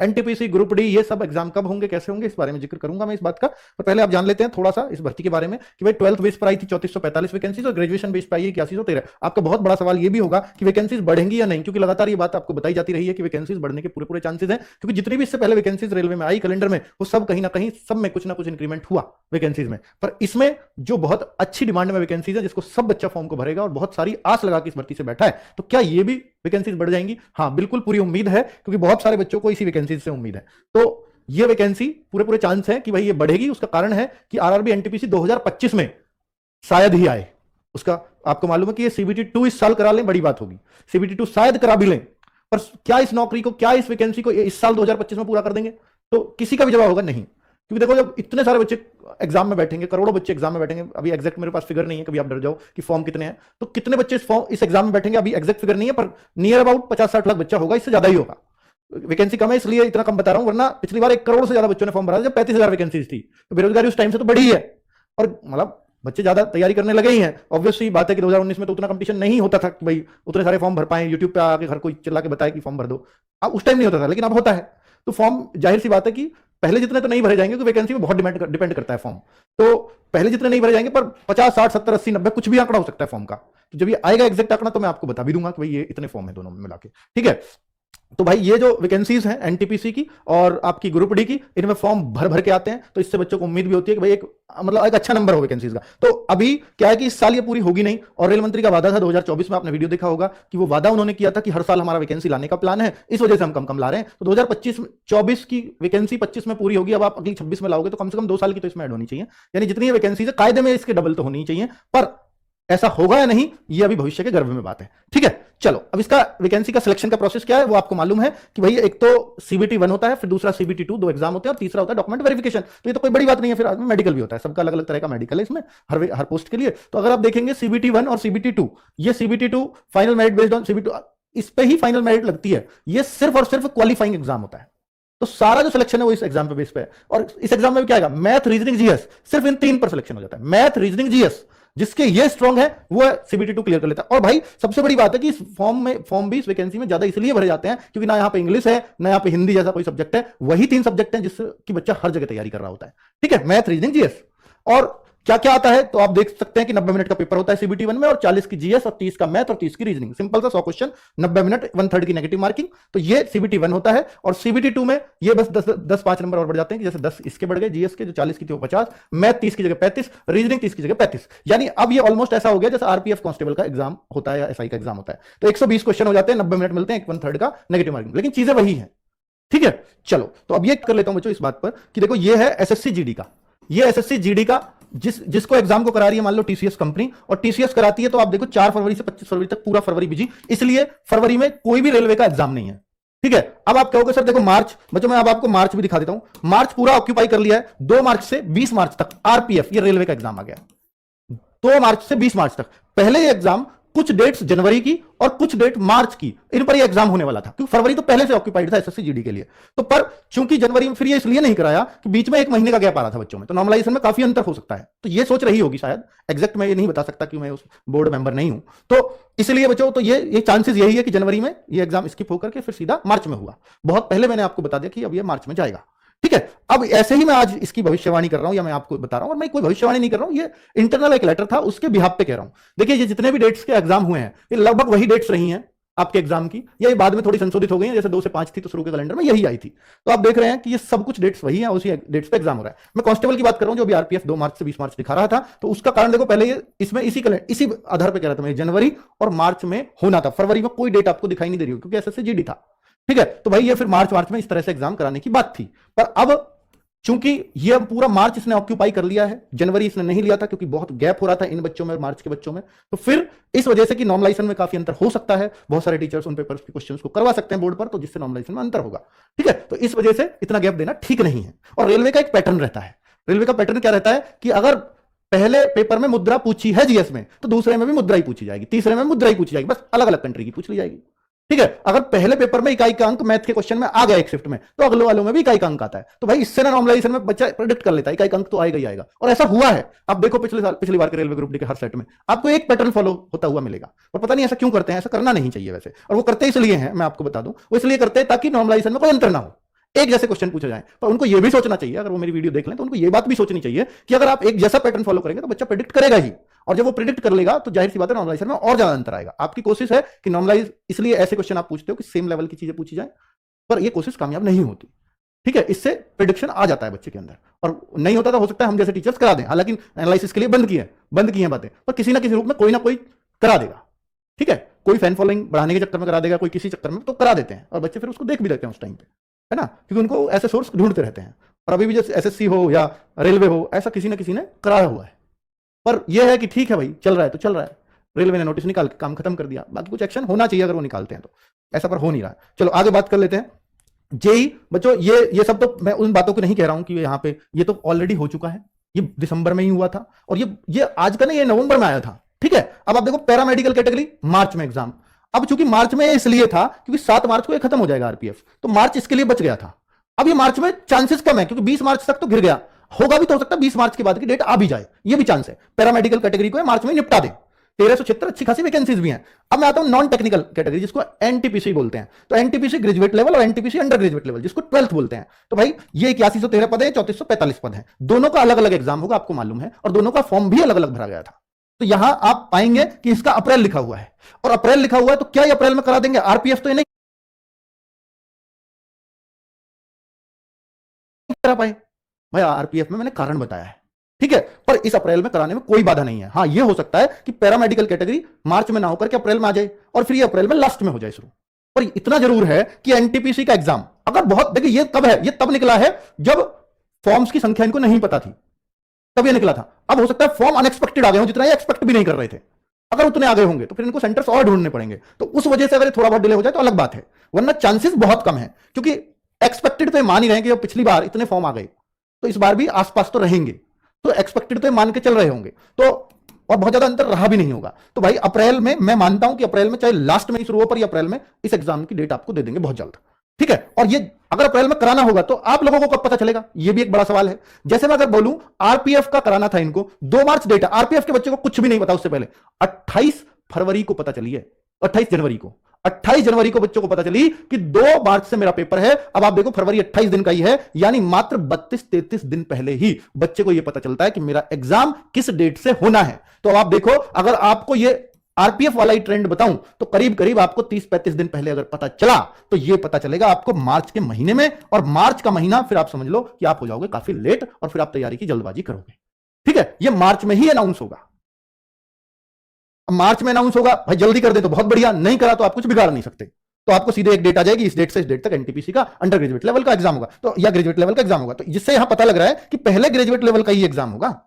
NTPC, group D, ये सब exam कब होंगे, कैसे होंगे, इस बारे में जिक्र करूंगा मैं इस बात का। पर पहले आप जान लेते हैं थोड़ा सा इस भर्ती के बारे में कि भाई 12th बेस पर आई थी 3445 वैकेंसीज और ग्रेजुएशन बेस पर आई है 8113। आपका बहुत बड़ा सवाल ये भी होगा कि वैकेंसीज बढ़ेंगी या नहीं, क्योंकि लगातार ये बात आपको बताई जाती रही है कि वैकेंसीज बढ़ने के पूरे पूरे चांसेस हैं, क्योंकि जितनी भी इससे पहले वैकेंसीज रेलवे में आई कैलेंडर में, वो सब कहीं ना कहीं सब में कुछ ना कुछ इंक्रीमेंट हुआ वैकेंसीज में। पर इसमें जो बहुत अच्छी डिमांड में वैकेंसीज है, जिसको सब बच्चा फॉर्म को भरेगा और बहुत सारी आस लगा के इस भर्ती से बैठा है, तो क्या ये भी वैकेंसीज बढ़ जाएंगी? हाँ, बिल्कुल पूरी उम्मीद है, क्योंकि बहुत सारे बच्चों को इसी वैकेंसीज से उम्मीद है। तो ये वैकेंसी पूरे पूरे चांस है कि भाई ये बढ़ेगी। उसका कारण है कि आरआरबी एनटीपीसी 2025 में शायद ही आए। उसका आपको मालूम है कि ये सीबीटी 2 इस साल करा लें, बड़ी बात होगी। सीबीटी 2 शायद करा भी लें, पर क्या इस नौकरी को, क्या इस वैकेंसी को इस साल 2025 में पूरा कर देंगे? तो किसी का भी जवाब होगा नहीं। क्योंकि देखो, जब इतने सारे बच्चे एग्जाम में बैठेंगे, करोड़ों बच्चे एग्जाम में बैठेंगे, अभी एग्जैक्ट मेरे पास फिगर नहीं है, कभी आप डर जाओ कि फॉर्म कितने हैं, तो कितने बच्चे इस एग्जाम में बैठेंगे अभी एग्जैक्ट फिगर नहीं है, पर नियर अबाउट 50-60 लाख बच्चा होगा, इससे ज्यादा ही होगा। वैकेंसी कम है इसलिए इतना कम बता रहा हूं, वरना पिछली बार 1 करोड़ से ज्यादा बच्चों ने फॉर्म भरा था जब 35,000 वैकेंसी थी। तो बेरोजगारी उस टाइम से तो बढ़ी है, और मतलब बच्चे ज्यादा तैयारी करने लगे ही हैं। ऑब्वियसली बात है कि 2019 में तो उतना कंपटीशन नहीं होता था कि भाई उतने सारे फॉर्म भर पाए, यूट्यूब पे आके हर कोई चिल्ला के बताए कि फॉर्म भर दो। अब उस टाइम नहीं होता था, लेकिन अब होता है। तो फॉर्म जाहिर सी बात है कि पहले जितने तो नहीं भरे जाएंगे, क्योंकि वैकेंसी में बहुत डिपेंड करता है फॉर्म। तो पहले जितने नहीं भरे जाएंगे, पर 50, 60, 70, 80, 90 कुछ भी आंकड़ा हो सकता है फॉर्म का। तो जब ये आएगा एग्जैक्ट आंकड़ा, तो मैं आपको बता भी दूंगा कि भाई ये इतने फॉर्म है दोनों में मिला के। ठीक है, तो भाई ये जो वैकेंसीज हैं एनटीपीसी की और आपकी ग्रुप डी की, इनमें फॉर्म भर भर के आते हैं, तो इससे बच्चों को उम्मीद भी होती है कि भाई एक मतलब एक अच्छा नंबर हो वैकेंसीज का। तो अभी क्या है कि इस साल ये पूरी होगी नहीं, और रेल मंत्री का वादा था 2024 में, आपने वीडियो देखा होगा कि वो वादा उन्होंने किया था कि हर साल हमारा वैकेंसी लाने का प्लान है, इस वजह से हम कम कम ला रहे हैं। तो 2025-24 की वैकेंसी 25 में पूरी होगी। अब आप अगली 26 में लाओगे तो कम से कम 2 साल की तो इसमें ऐड होनी चाहिए, यानी जितनी वैकेंसी है कायदे में इसके डबल तो होनी चाहिए। पर ऐसा होगा या नहीं, ये अभी भविष्य के गर्भ में बात है। ठीक है, चलो अब इसका वैकेंसी का सिलेक्शन का प्रोसेस क्या है वो आपको मालूम है कि भाई एक तो सीबीटी 1 होता है, फिर दूसरा सीबीटी 2, 2 एग्जाम होते हैं, और तीसरा होता है डॉक्यूमेंट वेरिफिकेशन। तो ये तो कोई बड़ी बात नहीं है। फिर मेडिकल भी होता है, सबका अलग अलग तरह का मेडिकल है इसमें हर पोस्ट के लिए। तो अगर आप देखेंगे सीबीटी 1 और सीबीटी 2, ये CBT 2 final merit based on CBT 2, इस पे ही फाइनल मेरिट लगती है। ये सिर्फ और सिर्फ क्वालिफाइंग एग्जाम होता है। तो सारा जो सिलेक्शन है वो इस एग्जाम पे बेस पे है। और इस एग्जाम में क्या आएगा? मैथ, रीजनिंग, जीएस, सिर्फ इन 3 पर सिलेक्शन हो जाता है। मैथ, रीजनिंग, जीएस, जिसके ये स्ट्रांग है वो सीबीटी 2 क्लियर कर लेता है। और भाई सबसे बड़ी बात है कि इस फॉर्म भी इस वैकेंसी में ज्यादा इसलिए भरे जाते हैं क्योंकि ना यहाँ पे इंग्लिश है, ना यहाँ पे हिंदी जैसा कोई सब्जेक्ट है। वही 3 सब्जेक्ट हैं जिससे कि बच्चा हर जगह तैयारी कर रहा होता है। ठीक है, मैथ, रीजनिंग, जीएस। और क्या क्या आता है तो आप देख सकते हैं कि 90 मिनट का पेपर होता है सीबीटी 1 में, और 40 की जीएस और 30 का मैथ और 30 की रीजनिंग। सिंपल सा 100 क्वेश्चन, 90 मिनट, 1/3 की नेगेटिव मार्किंग। तो ये सीबीटी 1 होता है। और सीबीटी 2 में ये बस 10 5 नंबर और बढ़ जाते हैं, कि जैसे 10 इसके बढ़ गए जीएस के, जो 40 की थी वो 50, मैथ 30 की जगह 35, रीजनिंग 30 की जगह 35। यानी अब ये ऑलमोस्ट ऐसा हो गया जैसे आरपीएफ कांस्टेबल का एग्जाम होता है या एसआई का एग्जाम होता है। तो 120 क्वेश्चन हो जाते हैं, 90 मिनट मिलते हैं, 1/3 का नेगेटिव मार्किंग, लेकिन चीजें वही है। ठीक है, चलो तो अब ये कर लेता हूं बच्चों इस बात पर कि देखो ये है एसएससी जीडी का। ये एसएससी जीडी का जिसको एग्जाम को करा रही है मान लो टीसीएस कंपनी, और टीसीएस कराती है। तो आप देखो 4 फरवरी से 25 फरवरी तक पूरा फरवरी बिजी, इसलिए फरवरी में कोई भी रेलवे का एग्जाम नहीं है। ठीक है, अब आप कहोगे सर देखो मार्च, बच्चों मैं अब आपको मार्च भी दिखा देता हूं। मार्च पूरा ऑक्यूपाई कर लिया है। 2 मार्च से 20 मार्च तक आरपीएफ, ये रेलवे का एग्जाम आ गया। 2 मार्च से 20 मार्च तक। पहले ये एग्जाम कुछ डेट्स जनवरी की और कुछ डेट मार्च की, इन पर ये एग्जाम होने वाला था, क्योंकि फरवरी तो पहले से ऑक्यूपाइड था एसएससी जीडी के लिए। तो पर चूंकि जनवरी में फिर ये इसलिए नहीं कराया कि बीच में 1 महीने का गैप आ रहा था बच्चों में, तो नॉर्मलाइजेशन में काफी अंतर हो सकता है। तो ये सोच रही होगी शायद, एग्जैक्ट मैं ये नहीं बता सकता कि मैं उस बोर्ड मेंबर नहीं हूं। तो इसलिए बच्चों तो ये चांसेस यही है कि जनवरी में ये एग्जाम स्किप होकर के फिर सीधा मार्च में हुआ। बहुत पहले मैंने आपको बता दिया कि अब ये मार्च में जाएगा। ठीक है, अब ऐसे ही मैं आज इसकी भविष्यवाणी कर रहा हूं, या मैं आपको बता रहा हूं, और मैं कोई भविष्यवाणी नहीं कर रहा हूं, ये इंटरनल एक लेटर था उसके बिहाफ पे कह रहा हूं। देखिए ये जितने भी डेट्स के एग्जाम हुए हैं, ये लगभग वही डेट्स रही हैं आपके एग्जाम की, ये बाद में थोड़ी संशोधित हो गई हैं, जैसे 2 से 5 थी तो शुरू के कैलेंडर में यही आई थी। तो आप देख रहे हैं कि ये सब कुछ डेट्स वही हैं, उसी डेट्स पे एग्जाम हो रहा है। मैं कांस्टेबल की बात कर रहा हूं जो अभी आरपीएफ 2 मार्च से 20 मार्च दिखा रहा था। तो उसका कारण देखो, पहले ये इसमें इसी आधार पर कह रहा था मैं, जनवरी और मार्च में होना था। फरवरी में कोई डेट आपको दिखाई नहीं दे रही हो क्योंकि एसएससी जीडी था। ठीक है, तो भाई ये फिर मार्च में इस तरह से एग्जाम कराने की बात थी। पर अब चूंकि ये पूरा मार्च इसने ऑक्यूपाई कर लिया है, जनवरी इसने नहीं लिया था क्योंकि बहुत गैप हो रहा था इन बच्चों में, मार्च के बच्चों में। तो फिर इस वजह से कि नॉर्मलाइजेशन में काफी अंतर हो सकता है, बहुत सारे टीचर्स उन पेपर्स के क्वेश्चंस को करवा सकते हैं बोर्ड पर, तो जिससे नॉर्मलाइजेशन में अंतर होगा। ठीक है, तो इस वजह से इतना गैप देना ठीक नहीं है। और रेलवे का एक पैटर्न रहता है। रेलवे का पैटर्न क्या रहता है कि अगर पहले पेपर में मुद्रा पूछी है जीएस में, तो दूसरे में भी मुद्रा ही पूछी जाएगी, तीसरे में मुद्रा ही पूछी जाएगी, बस अलग अलग कंट्री की पूछ ली जाएगी। ठीक है, अगर पहले पेपर में इकाई का अंक मैथ के क्वेश्चन में आ गया एक शिफ्ट में, तो अगले वालों में भी इकाई का अंक आता है। तो भाई इससे ना नॉर्मलाइजेशन में बच्चा प्रेडिक्ट कर लेता है इकाई का अंक तो आएगा ही आएगा, और ऐसा हुआ है। आप देखो पिछली बार के रेलवे ग्रुप डी के हर सेट में आपको एक पैटर्न फॉलो होता हुआ मिलेगा। और पता नहीं ऐसा क्यों करते हैं, ऐसा करना नहीं चाहिए वैसे, और वो करते इसलिए हैं, मैं आपको बता दूं, वो इसलिए करते हैं ताकि नॉर्मलाइजेशन में कोई अंतर ना हो। एक जैसे क्वेश्चन पूछे जाए, पर उनको यह भी सोचना चाहिए, अगर वो मेरी वीडियो देख लें तो उनको यह बात भी सोचनी चाहिए कि अगर आप एक जैसा पैटर्न फॉलो करेंगे तो बच्चा प्रेडिक्ट करेगा ही, और जब वो प्रेडिक्ट कर लेगा तो जाहिर सी बात है नॉर्मलाइजेशन में और ज्यादा अंतर आएगा। आपकी कोशिश है कि नॉर्मलाइज, इसलिए ऐसे क्वेश्चन आप पूछते हो कि सेम लेवल की चीजें पूछी जाए, पर यह कोशिश कामयाब नहीं होती। ठीक है, इससे प्रिडिक्शन आ जाता है बच्चे के अंदर, और नहीं होता तो हो सकता है हम जैसे टीचर्स करा दें, हालांकि एनालिसिस के लिए बंद की है बातें, पर किसी ना किसी रूप में कोई ना कोई करा देगा। ठीक है, कोई फैन फॉलोइंग बढ़ाने के चक्कर में करा देगा, कोई किसी चक्कर में, तो करा देते हैं, और बच्चे फिर उसको देख भी लेते हैं उस टाइम पे, है ना, क्योंकि उनको ऐसे सोर्स ढूंढते रहते हैं। और अभी भी जैसे एसएससी हो या रेलवे हो, ऐसा किसी ना किसी ने कराया हुआ है। पर यह है कि ठीक है भाई, चल रहा है तो चल रहा है, रेलवे ने नोटिस निकाल के काम खत्म कर दिया, बाकी कुछ एक्शन होना चाहिए अगर वो निकालते हैं तो, ऐसा पर हो नहीं रहा। चलो आगे बात कर लेते हैं। जेई बच्चों, ये सब तो मैं उन बातों को नहीं कह रहा हूं कि यहां पे, ये तो ऑलरेडी हो चुका है, ये दिसंबर में ही हुआ था, और ये आज का नहीं, ये नवंबर में आया था। ठीक है, अब आप देखो पैरामेडिकल कैटेगरी मार्च में एग्जाम, अब चूंकि मार्च में इसलिए था क्योंकि 7 मार्च को ये खत्म हो जाएगा आरपीएफ, तो मार्च इसके लिए बच गया था। अब ये मार्च में चांसेस कम है क्योंकि 20 मार्च तक तो गिर गया, होगा भी तो हो सकता है 20 मार्च के बाद की डेट आ भी जाए, ये भी चांस है। पैरामेडिकल कैटेगरी को मार्च में निपटा दे, 1376 अच्छी खासी वैकेंसीज भी हैं। अब मैं आता हूं नॉन टेक्निकल कैटेगरी, जिसको एनटीपीसी बोलते हैं। तो एनटीपीसी ग्रेजुएट लेवल और एनटीपीसी अंडर ग्रेजुएट लेवल, जिसको 12th बोलते हैं। तो भाई ये 8113 पद है, 3445 पद है, दोनों का अलग अलग एग्जाम होगा, आपको मालूम है, और दोनों का फॉर्म भी अलग अलग भरा गया था। तो यहां आप पाएंगे कि इसका अप्रैल लिखा हुआ है, और अप्रैल लिखा हुआ है तो क्या ये अप्रैल में करा देंगे? आरपीएफ तो ये नहीं करा पाए भाई, आरपीएफ में मैंने कारण बताया है। ठीक है, पर इस अप्रैल में कराने में कोई बाधा नहीं है। हाँ, यह हो सकता है कि पैरामेडिकल कैटेगरी मार्च में ना होकर के अप्रैल में आ जाए, और फिर ये अप्रैल में लास्ट में हो जाए शुरू। पर इतना जरूर है कि एनटीपीसी का एग्जाम अगर बहुत, देखिए ये कब है, ये तब निकला है जब फॉर्म्स की संख्या इनको नहीं पता थी, तब ये निकला था। अब हो सकता है फॉर्म अनएक्सपेक्टेड आ गए हो, जितना ये एक्सपेक्ट भी नहीं कर रहे थे। अगर उतने आ गए होंगे तो फिर इनको सेंटर्स और ढूंढने पड़ेंगे, तो उस वजह से अगर थोड़ा बहुत डिले हो जाए तो अलग बात है, वरना चांसेस बहुत कम है, क्योंकि एक्सपेक्टेड तो मान ही रहे कि पिछली बार इतने फॉर्म आ गए तो इस बार भी आसपास तो रहेंगे, तो एक्सपेक्टेड तो मान के चल रहे होंगे, तो और बहुत ज्यादा अंतर रहा भी नहीं होगा। तो भाई अप्रैल में, मैं मानता हूं कि अप्रैल में चाहे लास्ट में ही शुरू हो, पर अप्रैल में इस एग्जाम की डेट आपको दे देंगे बहुत जल्द। ठीक है, और ये अगर अप्रैल में कराना होगा तो आप लोगों को कब पता चलेगा, ये भी एक बड़ा सवाल है। जैसे मैं अगर बोलूं आरपीएफ का कराना था इनको 2 मार्च डेट है, आरपीएफ के बच्चे को कुछ भी नहीं पता उससे पहले, 28 फरवरी को पता चली है, 28 जनवरी को, 28 जनवरी को बच्चों को पता चली कि 2 मार्च से मेरा पेपर है। अब आप देखो फरवरी 28 दिन का ही है, यानी मात्र 32-33 दिन पहले ही बच्चे को यह पता चलता है कि मेरा एग्जाम किस डेट से होना है। तो अब आप देखो, अगर आपको यह आरपीएफ वाला ही ट्रेंड बताऊं तो करीब करीब आपको 30-35 दिन पहले अगर पता चला तो यह पता चलेगा आपको मार्च के महीने में, और मार्च का महीना फिर आप समझ लो कि आप हो जाओगे काफी लेट, और फिर आप तैयारी की जल्दबाजी करोगे। ठीक है, यह मार्च में ही अनाउंस होगा। मार्च में अनाउंस होगा, भाई जल्दी कर दे तो बहुत बढ़िया, नहीं करा तो आप कुछ बिगाड़ नहीं सकते। तो आपको सीधे एक डेट आ जाएगी, इस डेट से इस डेट तक एनटीपीसी का अंडर ग्रेजुएट लेवल का एग्जाम होगा, तो या ग्रेजुएट लेवल का एग्जाम होगा, तो जिससे यहां पता लग रहा है कि पहले ग्रेजुएट लेवल का ही एग्जाम होगा।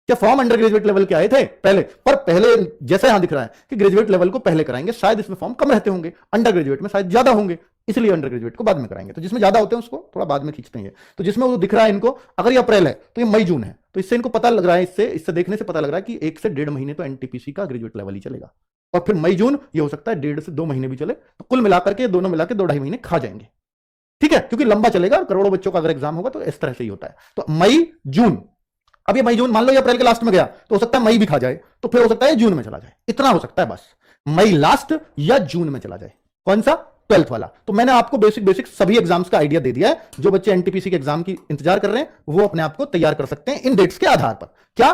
क्या फॉर्म अंडर ग्रेजुएट लेवल के आए थे पहले, पर पहले जैसा यहां दिख रहा है कि ग्रेजुएट लेवल को पहले कराएंगे, शायद इसमें फॉर्म कम रहते होंगे, अंडर ग्रेजुएट में शायद ज्यादा होंगे, इसलिए अंडर ग्रेजुएट को बाद में कराएंगे। तो जिसमें ज्यादा होते हैं उसको थोड़ा बाद में खींचते हैं। तो जिसमें वो दिख रहा है इनको, अगर ये अप्रैल है तो ये मई जून है, तो इससे इनको पता लग रहा है, इससे देखने से पता लग रहा है कि 1 से 1.5 महीने तो एनटीपीसी का ग्रेजुएट लेवल ही चलेगा, और फिर मई जून ये हो सकता है 1.5 से 2 महीने भी चले, तो कुल मिलाकर के दोनों मिलाकर 2-2.5 महीने खा जाएंगे। ठीक है, क्योंकि लंबा चलेगा और करोड़ों बच्चों का अगर एग्जाम होगा तो इस तरह से ही होता है। तो मई जून, अब ये मई जून मान लो ये अप्रैल के लास्ट में गया तो हो सकता है मई भी खा जाए, तो फिर हो सकता है जून में चला जाए, इतना हो सकता है बस, मई लास्ट या जून में चला जाए। कौन सा? 12th वाला। तो मैंने आपको बेसिक सभी एग्जाम्स का आइडिया दे दिया है। जो बच्चे एनटीपीसी के एग्जाम की इंतजार कर रहे हैं वो अपने आप को तैयार कर सकते हैं इन डेट्स के आधार पर। क्या